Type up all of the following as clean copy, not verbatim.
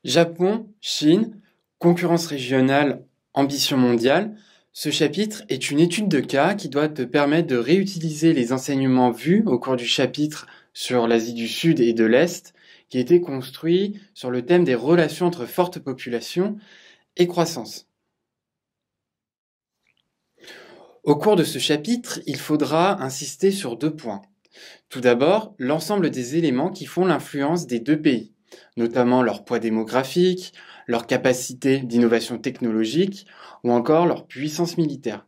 Japon, Chine, concurrence régionale, ambition mondiale. Ce chapitre est une étude de cas qui doit te permettre de réutiliser les enseignements vus au cours du chapitre sur l'Asie du Sud et de l'Est, qui a été construit sur le thème des relations entre forte population et croissance. Au cours de ce chapitre, il faudra insister sur 2 points. Tout d'abord, l'ensemble des éléments qui font l'influence des 2 pays, notamment leur poids démographique, leur capacité d'innovation technologique ou encore leur puissance militaire.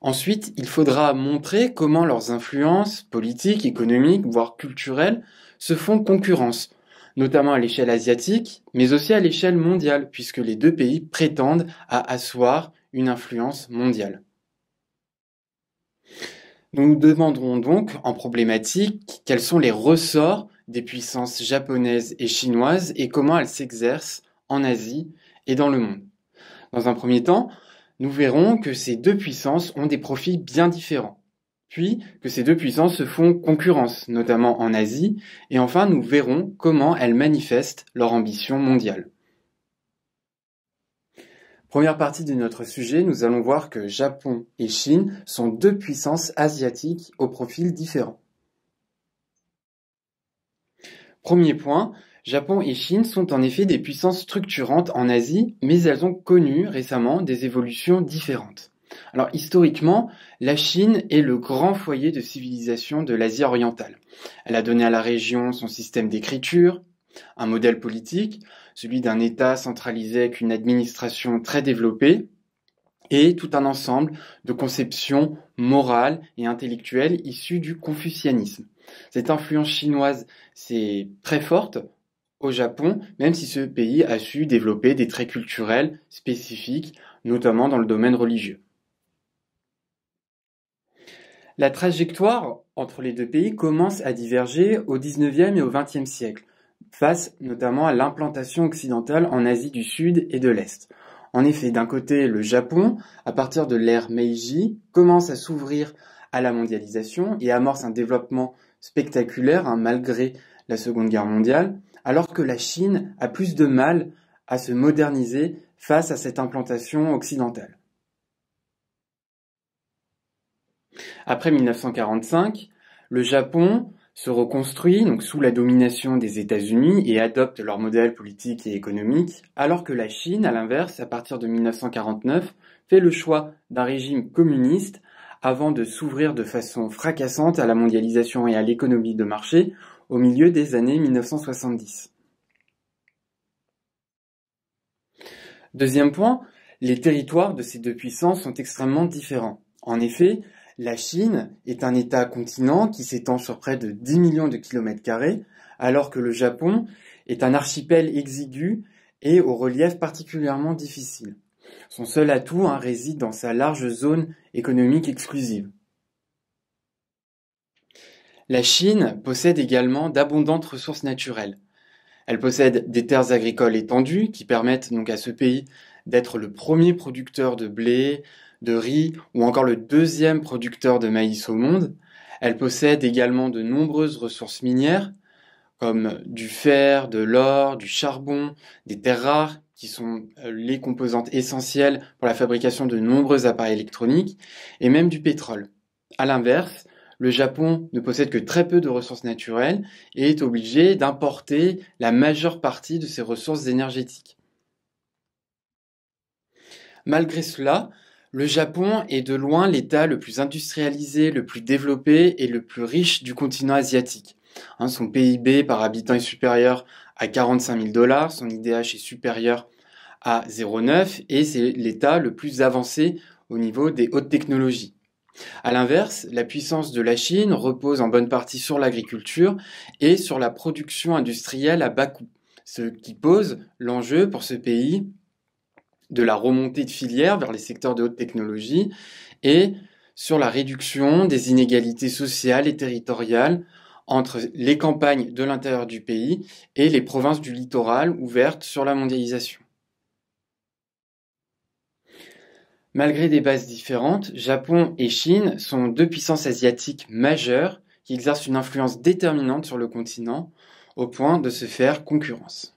Ensuite, il faudra montrer comment leurs influences politiques, économiques, voire culturelles se font concurrence, notamment à l'échelle asiatique, mais aussi à l'échelle mondiale, puisque les 2 pays prétendent à asseoir une influence mondiale. Nous nous demanderons donc en problématique quels sont les ressorts des puissances japonaises et chinoises et comment elles s'exercent en Asie et dans le monde. Dans un premier temps, nous verrons que ces 2 puissances ont des profils bien différents, puis que ces 2 puissances se font concurrence, notamment en Asie, et enfin nous verrons comment elles manifestent leur ambition mondiale. Première partie de notre sujet, nous allons voir que Japon et Chine sont 2 puissances asiatiques au profil différent. Premier point, Japon et Chine sont en effet des puissances structurantes en Asie, mais elles ont connu récemment des évolutions différentes. Alors historiquement, la Chine est le grand foyer de civilisation de l'Asie orientale. Elle a donné à la région son système d'écriture, un modèle politique, celui d'un État centralisé avec une administration très développée, et tout un ensemble de conceptions morales et intellectuelles issues du confucianisme. Cette influence chinoise, c'est très forte au Japon, même si ce pays a su développer des traits culturels spécifiques, notamment dans le domaine religieux. La trajectoire entre les 2 pays commence à diverger au XIXe et au XXe siècle, face notamment à l'implantation occidentale en Asie du Sud et de l'Est. En effet, d'un côté, le Japon, à partir de l'ère Meiji, commence à s'ouvrir à la mondialisation et amorce un développement spectaculaire, malgré la Seconde Guerre mondiale, alors que la Chine a plus de mal à se moderniser face à cette implantation occidentale. Après 1945, le Japon se reconstruit donc sous la domination des États-Unis et adopte leur modèle politique et économique, alors que la Chine, à l'inverse, à partir de 1949, fait le choix d'un régime communiste avant de s'ouvrir de façon fracassante à la mondialisation et à l'économie de marché au milieu des années 1970. Deuxième point, les territoires de ces 2 puissances sont extrêmement différents. En effet, la Chine est un État-continent qui s'étend sur près de 10 millions de kilomètres carrés, alors que le Japon est un archipel exigu et au relief particulièrement difficile. Son seul atout réside dans sa large zone économique exclusive. La Chine possède également d'abondantes ressources naturelles. Elle possède des terres agricoles étendues qui permettent donc à ce pays d'être le premier producteur de blé, de riz ou encore le 2e producteur de maïs au monde. Elle possède également de nombreuses ressources minières comme du fer, de l'or, du charbon, des terres rares qui sont les composantes essentielles pour la fabrication de nombreux appareils électroniques et même du pétrole. À l'inverse, le Japon ne possède que très peu de ressources naturelles et est obligé d'importer la majeure partie de ses ressources énergétiques. Malgré cela, le Japon est de loin l'État le plus industrialisé, le plus développé et le plus riche du continent asiatique. Son PIB par habitant est supérieur à 45 000 $, son IDH est supérieur à 0,9 et c'est l'État le plus avancé au niveau des hautes technologies. À l'inverse, la puissance de la Chine repose en bonne partie sur l'agriculture et sur la production industrielle à bas coût, ce qui pose l'enjeu pour ce pays de la remontée de filières vers les secteurs de haute technologie et sur la réduction des inégalités sociales et territoriales entre les campagnes de l'intérieur du pays et les provinces du littoral ouvertes sur la mondialisation. Malgré des bases différentes, Japon et Chine sont 2 puissances asiatiques majeures qui exercent une influence déterminante sur le continent. au point de se faire concurrence.